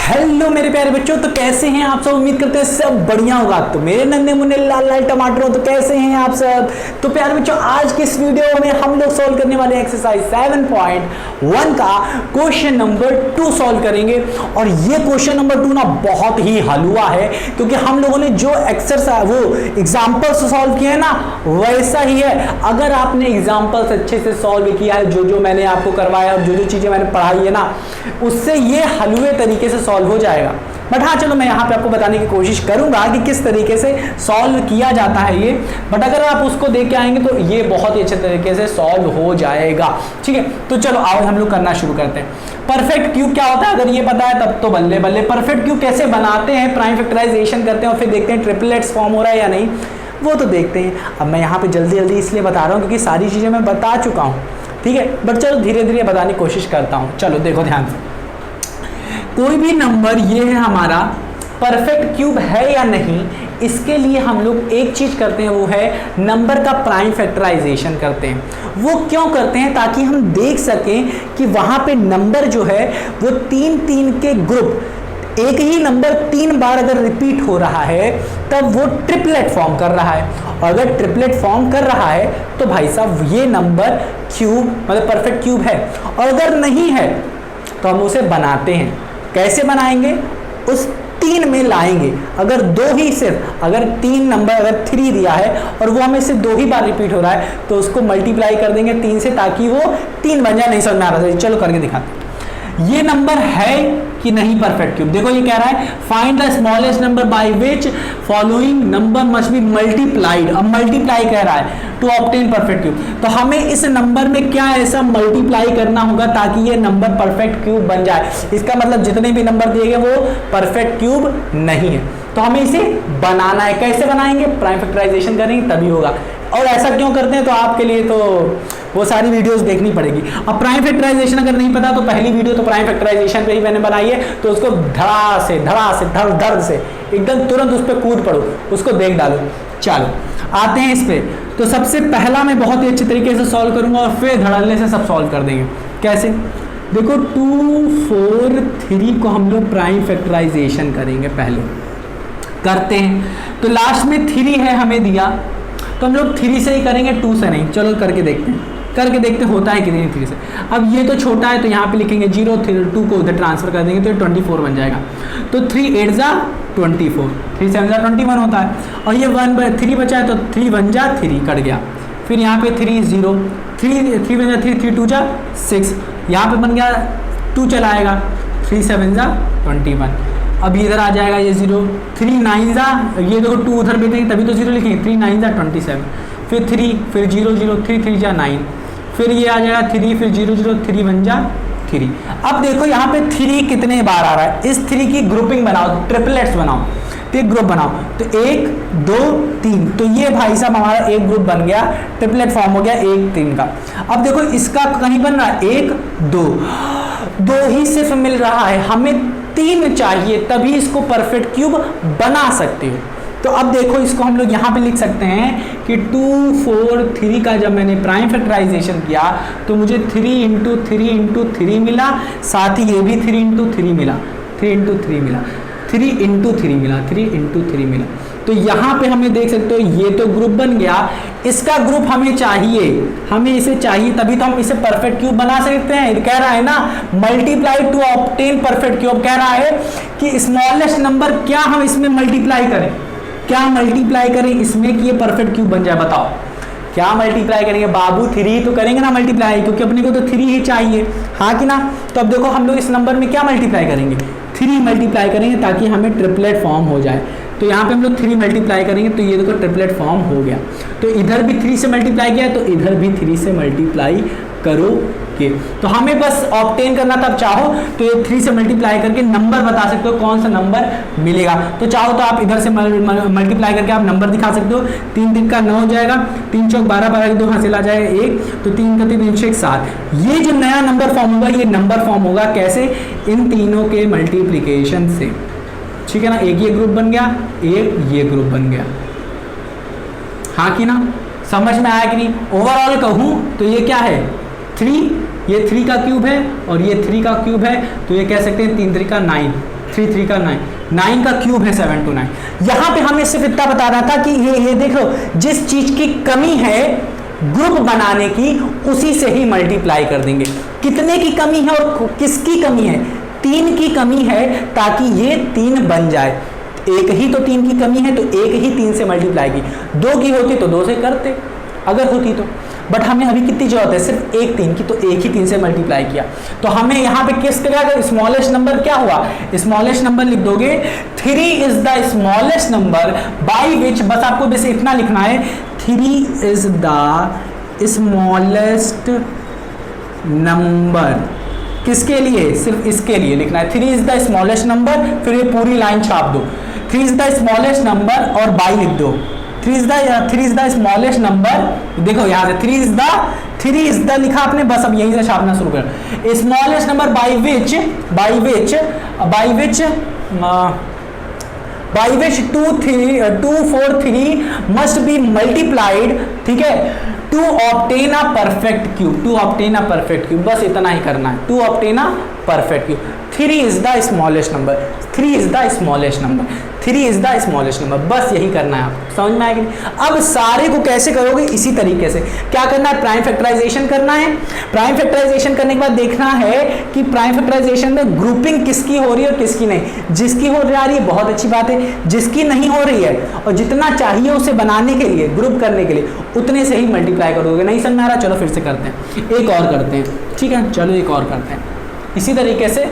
Hello मेरे प्यारे बच्चों, तो कैसे हैं आप सब। उम्मीद करते हैं सब बढ़िया होगा। तो मेरे नन्हे मुन्ने लाल लाल टमाटर हो, तो कैसे हैं आप सब। तो प्यारे बच्चों, आज के इस वीडियो में हम लोग सॉल्व करने वाले एक्सरसाइज 7.1 का क्वेश्चन नंबर 2 सॉल्व करेंगे। और ये क्वेश्चन नंबर 2 ना बहुत ही हलवा है, क्योंकि हम लोगों ने जो एक्सरसाइज वो एग्जाम्पल्स सॉल्व किए हैं ना, वैसा ही है। अगर आपने एग्जाम्पल्स अच्छे से सॉल्व किया है, जो मैंने आपको करवाया और जो चीजें मैंने पढ़ाई है ना, उससे ये हलवे तरीके से सॉल्व हो जाएगा। बट हाँ चलो, मैं यहाँ पे आपको बताने की कोशिश करूंगा कि किस तरीके से सॉल्व किया जाता है ये। बट अगर आप उसको देख के आएंगे तो ये बहुत ही अच्छे तरीके से सॉल्व हो जाएगा। ठीक है, तो चलो आओ हम लोग करना शुरू करते हैं। परफेक्ट क्यूब क्या होता है, अगर ये पता है तब तो बल्ले बल्ले। परफेक्ट क्यूब कैसे बनाते हैं, प्राइम फैक्टराइजेशन करते हैं और फिर देखते हैं ट्रिपलेट्स फॉर्म हो रहा है या नहीं, वो तो देखते हैं। अब मैं यहाँ पे जल्दी जल्दी इसलिए बता रहा हूँ क्योंकि सारी चीज़ें मैं बता चुका हूँ। ठीक है, बट चलो धीरे धीरे बताने की कोशिश करता हूँ। चलो देखो ध्यान से, कोई भी नंबर ये है हमारा परफेक्ट क्यूब है या नहीं, इसके लिए हम लोग एक चीज करते हैं, वो है नंबर का प्राइम फैक्टराइजेशन करते हैं। वो क्यों करते हैं, ताकि हम देख सकें कि वहां पे नंबर जो है वो 3-3 के ग्रुप, एक ही नंबर 3 बार अगर रिपीट हो रहा है तब वो ट्रिपलेट फॉर्म कर रहा है। और अगर ट्रिपलेट फॉर्म कर रहा है तो भाई साहब ये नंबर क्यूब मतलब परफेक्ट क्यूब है। और अगर नहीं है तो हम उसे बनाते हैं। कैसे बनाएंगे, उस 3 में लाएंगे। अगर 2 ही सिर्फ, अगर 3 नंबर अगर 3 दिया है और वो हमें सिर्फ 2 ही बार रिपीट हो रहा है तो उसको मल्टीप्लाई कर देंगे 3 से, ताकि वो 3 बन जाए। नहीं समझ में आ रहा है, चलो करके दिखाते हैं। ये नंबर है कि नहीं परफेक्ट क्यूब। देखो ये कह रहा है find the smallest number by which following number must be multiplied. अब मल्टीप्लाई कह रहा है टू ऑब्टेन परफेक्ट क्यूब, तो हमें इस नंबर में क्या ऐसा मल्टीप्लाई करना होगा ताकि ये नंबर परफेक्ट क्यूब बन जाए। इसका मतलब जितने भी नंबर दिए गए वो परफेक्ट क्यूब नहीं है, तो हमें इसे बनाना है। कैसे बनाएंगे, प्राइम फैक्टराइजेशन करेंगे तभी होगा। और ऐसा क्यों करते हैं, तो आपके लिए तो वो सारी वीडियोस देखनी पड़ेगी। अब प्राइम फैक्टराइजेशन अगर नहीं पता तो पहली वीडियो तो प्राइम फैक्टराइजेशन पे ही मैंने बनाई है, तो उसको धड़ से धड़ से एकदम तुरंत उस पर कूद पड़ो, उसको देख डालो। चलो आते हैं इस पे। तो सबसे पहला मैं बहुत ही अच्छे तरीके से सॉल्व करूंगा और फिर धड़ल्ले से सब सॉल्व कर देंगे। कैसे, देखो 2, 4, 3 को हम लोग प्राइम फैक्टराइजेशन करेंगे। पहले करते हैं, तो लास्ट में 3 है हमें दिया, तो हम लोग 3 से ही करेंगे, 2 से नहीं। चलो करके देखते हैं, होता है कि नहीं 3 से। अब ये तो छोटा है तो यहाँ पे लिखेंगे 0, 2 को उधर ट्रांसफर कर देंगे तो 24 बन जाएगा। तो 3 8 जा 24, 3 7 जा 21 होता है। और ये 3 बचा है तो 3 1 जा 3 कट गया। फिर यहाँ पे 3 0, 3 बन जा 3 2 जा 6, यहाँ पे बन गया 2 चला आएगा, 3 7 जा 21। अब इधर आ जाएगा ये 0, 3 9 जा, ये देखो 2 उधर भी देंगे तभी तो 0 लिखेंगे, 3 9 जा 27, फिर 3, फिर 0 0, 3 3 जा 9, फिर ये आ जाएगा 3, फिर 0 0, 3 1 जा 3। अब देखो यहाँ पे 3 कितने बार आ रहा है, इस 3 की ग्रुपिंग बनाओ, ट्रिपलेट्स बनाओ, तो एक ग्रुप बनाओ। तो 1 2 3, तो ये भाई साहब हमारा एक ग्रुप बन गया, ट्रिपलेट फॉर्म हो गया 1 3 का। अब देखो इसका कहीं बन रहा है 1 2 ही सिर्फ मिल रहा है, हमें 3 चाहिए तभी इसको परफेक्ट क्यूब बना सकते हो। तो अब देखो इसको हम लोग यहाँ पे लिख सकते हैं कि 2 4 3 का जब मैंने प्राइम फैक्टराइजेशन किया तो मुझे 3 इंटू 3 मिला, साथ ही ये भी 3 इंटू 3 मिला, 3 इंटू 3 मिला, 3 इंटू 3 मिला, 3 इंटू 3 मिला। तो यहाँ पे हमें देख सकते हो ये तो ग्रुप बन गया, इसका ग्रुप हमें चाहिए, हमें इसे चाहिए तभी तो हम इसे परफेक्ट क्यूब बना सकते हैं। कह रहा है ना multiply two obtain perfect cube, कह रहा है कि स्मॉलेस्ट नंबर क्या हम इसमें मल्टीप्लाई करें, क्या मल्टीप्लाई करें इसमें कि ये परफेक्ट क्यूब बन जाए। बताओ क्या मल्टीप्लाई करेंगे बाबू, 3 तो करेंगे ना मल्टीप्लाई, क्योंकि अपने को तो 3 ही चाहिए, हाँ कि ना। तो अब देखो हम लोग इस नंबर में क्या मल्टीप्लाई करेंगे, 3 मल्टीप्लाई करेंगे ताकि हमें ट्रिपलेट फॉर्म हो जाए। तो यहाँ पे हम लोग 3 मल्टीप्लाई करेंगे तो ये देखो ट्रिपलेट फॉर्म हो गया। तो इधर भी 3 से मल्टीप्लाई किया तो इधर भी 3 से मल्टीप्लाई करोगे। तो हमें बस ऑब्टेन करना, तब चाहो तो ये 3 से मल्टीप्लाई करके नंबर बता सकते हो कौन सा नंबर मिलेगा। तो चाहो तो आप इधर से मल्टीप्लाई करके आप नंबर दिखा सकते हो। 3 3 का 9 हो जाएगा, 3 चौक 12 12 2 हासिल आ जाएगा 1, तो 3 का 3 1 7। ये जो नया नंबर फॉर्म होगा ये नंबर फॉर्म होगा कैसे, इन तीनों के मल्टीप्लीकेशन से। ठीक है ना, एक ये ग्रुप बन गया, एक ये ग्रुप बन गया, हाँ कि ना, समझ में आया कि नहीं। ओवरऑल कहूं तो ये क्या है 3, ये 3 का क्यूब है और ये 3 का क्यूब है, तो ये कह सकते हैं 3 3 का 9, 3 3 का 9, 9 का क्यूब है 729। यहाँ पे हमें सिर्फ इतना बता रहा था कि ये देख लो, जिस चीज की कमी है ग्रुप बनाने की उसी से ही मल्टीप्लाई कर देंगे। कितने की कमी है और किसकी कमी है? 3 की कमी है, ताकि ये 3 बन जाए। एक ही तो 3 की कमी है, तो एक ही 3 से मल्टीप्लाई की। 2 की होती तो 2 से करते, अगर होती तो। बट हमें अभी कितनी जरूरत है? सिर्फ एक 3 की, तो एक ही 3 से मल्टीप्लाई किया। तो हमें यहाँ पे किस तरह का स्मॉलेस्ट नंबर क्या हुआ? स्मॉलेस्ट नंबर लिख दोगे 3 is the smallest number by विच, बस आपको बस इतना लिखना है, 3 इज द स्मॉलेस्ट नंबर। किसके लिए? सिर्फ इसके लिए लिखना है, 3 इज द स्मॉलेस्ट नंबर, फिर ये पूरी लाइन छाप दो, 3 इज द स्मॉलेस्ट नंबर और बाय लिख दो। 3 इज द स्मॉलेस्ट नंबर, देखो यहाँ से 3 इज द लिखा आपने, बस अब यहीं से छापना शुरू कर। Smallest number by which 243 must be multiplied, ठीक है, to obtain a perfect cube. बस इतना ही करना है, to obtain a perfect cube. 3 is the smallest number, बस यही करना है आपको। समझ में आएगी? अब सारे को कैसे करोगे? इसी तरीके से क्या करना है? प्राइम फैक्टराइजेशन करना है। प्राइम फैक्टराइजेशन करने के बाद देखना है कि प्राइम फैक्टराइजेशन में ग्रुपिंग किसकी हो रही है और किसकी नहीं। जिसकी हो रही है बहुत अच्छी बात है, जिसकी नहीं हो रही है और जितना चाहिए उसे बनाने के लिए, ग्रुप करने के लिए, उतने से ही मल्टीप्लाई करोगे। नहीं समझ में आ रहा? चलो फिर से करते हैं, एक और करते हैं, ठीक है? चलो एक और करते हैं इसी तरीके से।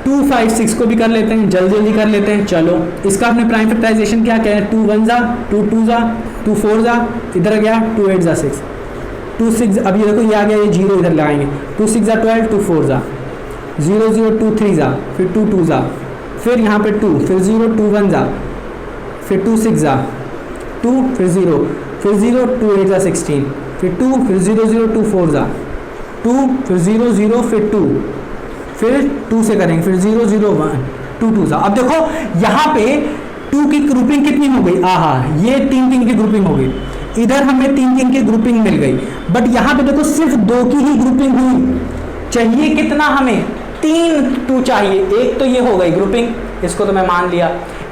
2 5 6 को भी कर लेते हैं, जल्दी कर लेते हैं। चलो इसका आपने प्राइम फैक्टराइजेशन क्या है? 2 1 जा, 2 2 जा, 2 4 जा, इधर गया 2 8 जा 6, 2 6, अब ये देखो ये आ गया, ये 0 इधर लगाएंगे, 2 6 जा 12, 2 4 जा 0 0, 2 3 जा, फिर 2 2 जा, फिर यहाँ पे 2, फिर 0 2 1 जा, फिर 2 6 जा 2, फिर 0, फिर 0 2 8 जा 16, फिर 2, फिर 0 0 2 4 जा 2, फिर 0 0, फिर 2, फिर 2 से करेंगे, फिर 0 0 1 2 2 जा। अब देखो यहाँ पे 2 की ग्रुपिंग कितनी हो गई? आहा, ये 3 3 की ग्रुपिंग हो गई, इधर हमें 3 3 की ग्रुपिंग मिल गई। बट यहाँ पे देखो सिर्फ 2 की ही ग्रुपिंग हुई। चाहिए कितना हमें? 3 2 चाहिए। एक तो ये हो गई ग्रुपिंग, इसको तो मैं मान लिया।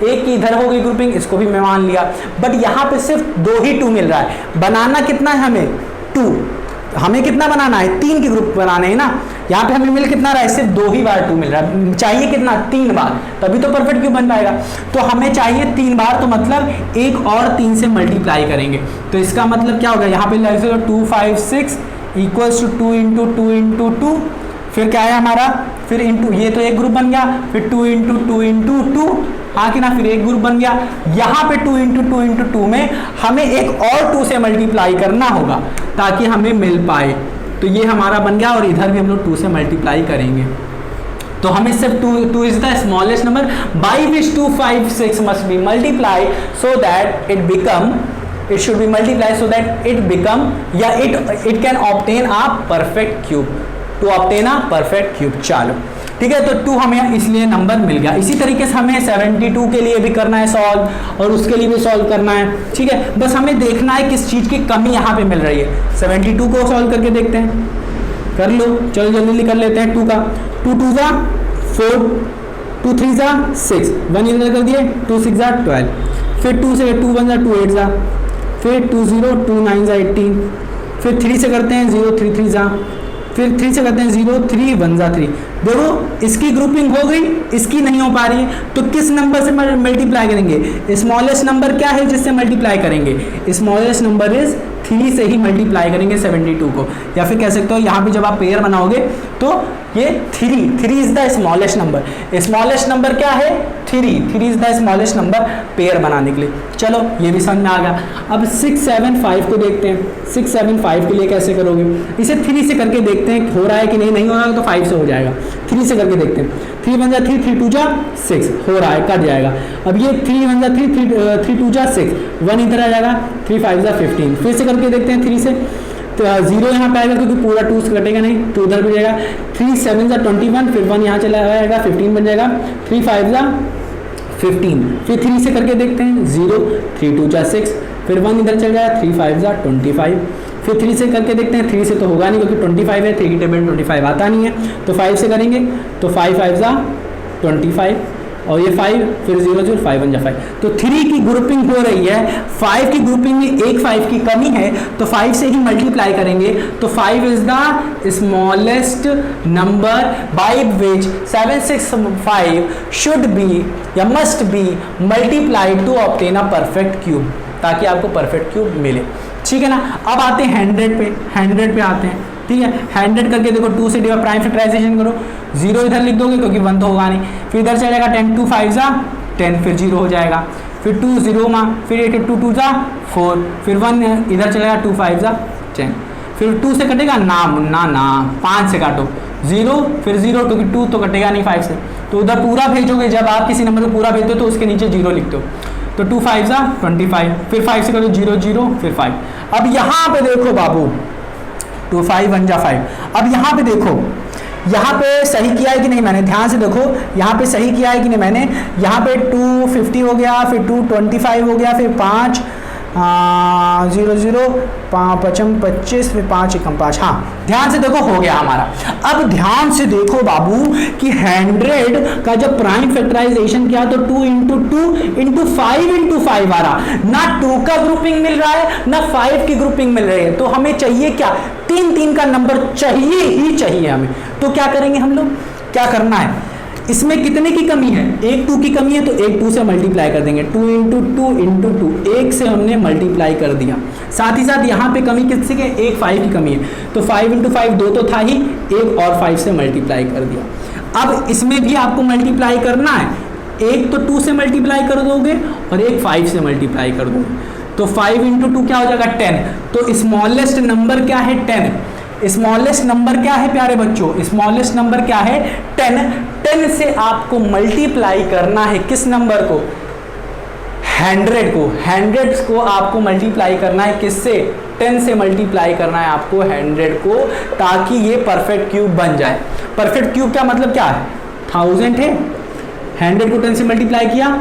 एक की इधर हो गई ग्रुपिंग, इसको भी मैं मान लिया। बट यहाँ पे सिर्फ 2 ही 2 मिल रहा है। बनाना कितना है हमें? 2। हमें कितना बनाना है? 3 के ग्रुप बनाने हैं ना। यहाँ पे हमें मिल कितना रहा है? सिर्फ 2 ही बार 2 मिल रहा है। चाहिए कितना? 3 बार, तभी तो परफेक्ट क्यूब बन पाएगा। तो हमें चाहिए 3 बार, तो मतलब एक और 3 से मल्टीप्लाई करेंगे। तो इसका मतलब क्या होगा? यहाँ पे लिख 2 5 6 इक्वल्स टू 2 इंटू 2 इंटू 2, फिर क्या है हमारा? फिर इंटू, ये तो एक ग्रुप बन गया, फिर 2 इंटू 2 इंटू 2, हाँ कि ना, फिर एक ग्रुप बन गया। यहाँ पे 2 इंटू 2 इंटू 2 में हमें एक और 2 से मल्टीप्लाई करना होगा ताकि हमें मिल पाए। तो ये हमारा बन गया और इधर भी हम लोग 2 से मल्टीप्लाई करेंगे। तो हमें सिर्फ 2 is the smallest number by which 2 5 6 must be multiply so that it become, it should be multiplied so that it become, या it can obtain a perfect cube, to obtain a perfect cube। चलो ठीक है, तो 2 हमें इसलिए number मिल गया। इसी तरीके से हमें 72 के लिए भी करना है सॉल्व, और उसके लिए भी सॉल्व करना है, ठीक है। बस हमें देखना है किस चीज़ की कमी यहाँ पे मिल रही है। 72 को सॉल्व करके देखते हैं, कर लो, चलो जल्दी कर लेते हैं। 2 का 2 2 जा 4, 2 3 जा 6, 1 इधर कर दिए, 2 6 जा 12, फिर 2 से 2 1 जा 2 8 जा, फिर 2 0 2 9 जा 18, फिर 3 से करते हैं 0 3 3 जा, फिर 3 से करते हैं 0 3 1 जा 3। देखो इसकी ग्रुपिंग हो गई, इसकी नहीं हो पा रही है, तो किस नंबर से मल्टीप्लाई करेंगे? स्मॉलेस्ट नंबर क्या है जिससे मल्टीप्लाई करेंगे? स्मॉलेस्ट नंबर इज 3 से ही मल्टीप्लाई करेंगे 72 को। या फिर कह सकते हो यहाँ पे जब आप पेयर बनाओगे तो ये 3 is the smallest number. Smallest number क्या है? 3 is the smallest number pair बनाने के लिए। चलो ये भी समझ में आ गया। अब 6 7 5 को देखते हैं। 6 7 5 के लिए कैसे करोगे? इसे 3 से करके देखते हैं हो रहा है कि नहीं हो रहा है तो 5 से हो जाएगा। 3 से करके देखते हैं। 3 1 जा 3, 3 2 जा 6, हो रहा है, कट जाएगा। अब ये 3 1 जा 3, 3 2 जा 6, 1 इधर आ जाएगा, 3 5 जा 15। फिर से करके देखते हैं 3 से, तो 0 यहाँ पे आएगा क्योंकि पूरा 2 से कटेगा नहीं, तो उधर भी जाएगा। 3 7 जा 21, फिर 1 यहाँ चला जाएगा, 15 बन जाएगा। 3 5 जा 15, फिर 3 से करके देखते हैं 0, 3 2 जा 6, फिर 1 इधर चल जाएगा, 3 5 जा 25, फिर 3 से करके देखते हैं। 3 से तो होगा नहीं क्योंकि 25 है, 3 की टेबल 25 आता नहीं है, तो 5 से करेंगे तो 5 5 जा 25 और ये 5 फिर 0 0 5 1 जा 5। तो 3 की ग्रुपिंग हो रही है, 5 की ग्रुपिंग में एक 5 की कमी है तो 5 से ही मल्टीप्लाई करेंगे। तो 5 is the smallest number by which 765 should be या must be multiplied to obtain a perfect cube, ताकि आपको परफेक्ट क्यूब मिले। ठीक है ना। अब आते हैं 100 पे, 100 पे आते हैं। ठीक है, 100 करके देखो 2 से डिवाइड प्राइम फैक्टराइजेशन करो, 0 इधर लिख दोगे क्योंकि 1 तो होगा नहीं, फिर इधर चलेगा 10 2 5 जा 10, फिर 0 हो जाएगा, फिर 2 0 माँ, फिर 8 2 2 जा 4, फिर 1 इधर चलेगा 2 5 जा 10, फिर 2 से कटेगा ना मुन्ना ना, 5 से काटो 0, फिर 0 क्योंकि 2 तो कटेगा नहीं 5 से, तो उधर पूरा भेजोगे। जब आप किसी नंबर को पूरा भेजते हो तो उसके नीचे 0 लिखते हो, तो 2 5 जा 25, फिर 5 से करो 0 0 फिर 5। अब यहाँ पे देखो बाबू 2 5 1 जा 5। अब यहाँ पे देखो, यहाँ पे सही किया है कि नहीं मैंने, ध्यान से देखो यहाँ पे सही किया है कि नहीं मैंने। यहाँ पे 250 हो गया, फिर 225 हो गया, फिर 5 0 0 5 5 25, फिर 5 1 5। हाँ ध्यान से देखो हो गया हमारा। अब ध्यान से देखो बाबू कि 100 का जब प्राइम फैक्टराइजेशन किया तो 2 × 2 × 5 × 5 आ रहा, ना 2 का ग्रुपिंग मिल रहा है ना 5 की ग्रुपिंग मिल रही है। तो हमें चाहिए क्या, 3 3 का नंबर चाहिए ही चाहिए हमें। तो क्या करेंगे हम लोग, क्या करना है, इसमें कितने की कमी है, एक 2 की कमी है तो एक 2 से मल्टीप्लाई कर देंगे, 2 × 2 × 2 एक से हमने मल्टीप्लाई कर दिया। साथ ही साथ यहाँ पे कमी किससे के, एक 5 की कमी है, तो 5 × 5 2 तो था ही, एक और 5 से मल्टीप्लाई कर दिया। अब इसमें भी आपको मल्टीप्लाई करना है, एक तो 2 से मल्टीप्लाई कर दोगे और एक 5 से मल्टीप्लाई कर दोगे, तो 5 × 2 क्या हो जाएगा 10। तो स्मॉलेस्ट नंबर क्या है 10, स्मॉलेस्ट नंबर क्या है प्यारे बच्चों, स्मॉलेस्ट नंबर क्या है 10। 10 से आपको मल्टीप्लाई करना है किस नंबर को, 100 को, 100 को आपको मल्टीप्लाई करना है किससे, 10 से मल्टीप्लाई करना है आपको 100 को, ताकि ये परफेक्ट क्यूब बन जाए। परफेक्ट क्यूब का मतलब क्या है, 1000 है, 100 को 10 से मल्टीप्लाई किया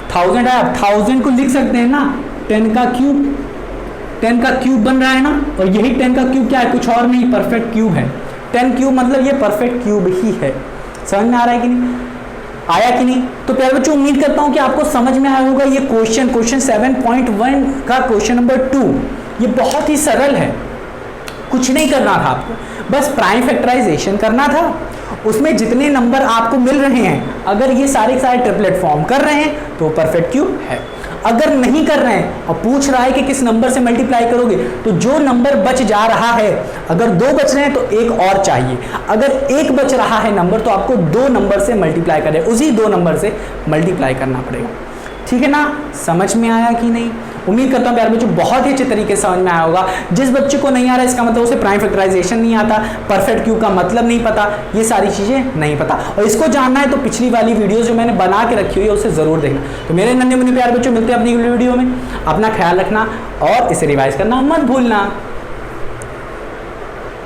1000 आया, 1000 को लिख सकते हैं ना 10 का क्यूब, 10 का क्यूब बन रहा है ना, और यही 10 का क्यूब क्या है, कुछ और नहीं, परफेक्ट क्यूब है। 10 क्यूब मतलब ये परफेक्ट क्यूब ही है। समझ में आ रहा है कि नहीं, आया कि नहीं। तो प्यारे बच्चों उम्मीद करता हूं कि आपको समझ में आया होगा। ये क्वेश्चन 7.1 का क्वेश्चन नंबर 2 ये बहुत ही सरल है, कुछ नहीं करना था आपको, बस प्राइम फैक्टराइजेशन करना था। उसमें जितने नंबर आपको मिल रहे हैं, अगर ये सारे ट्रिपलेट फॉर्म कर रहे हैं तो परफेक्ट क्यूब है। अगर नहीं कर रहे हैं और पूछ रहा है कि किस नंबर से मल्टीप्लाई करोगे, तो जो नंबर बच जा रहा है, अगर 2 बच रहे हैं तो एक और चाहिए, अगर 1 बच रहा है नंबर तो आपको 2 नंबर से मल्टीप्लाई करें, उसी 2 नंबर से मल्टीप्लाई करना पड़ेगा। ठीक है ना, समझ में आया कि नहीं। उम्मीद करता हूँ प्यारे बच्चों बहुत ही अच्छे तरीके से समझ में आया होगा। जिस बच्चे को नहीं आ रहा इसका मतलब उसे प्राइम फैक्टराइजेशन नहीं आता, परफेक्ट क्यूब का मतलब नहीं पता, ये सारी चीज़ें नहीं पता, और इसको जानना है तो पिछली वाली वीडियोस जो मैंने बना के रखी हुई है उसे ज़रूर देखना। तो मेरे नन्हे मुन्ने प्यारे बच्चों मिलते हैं अपनी वीडियो में, अपना ख्याल रखना और इसे रिवाइज करना मत भूलना।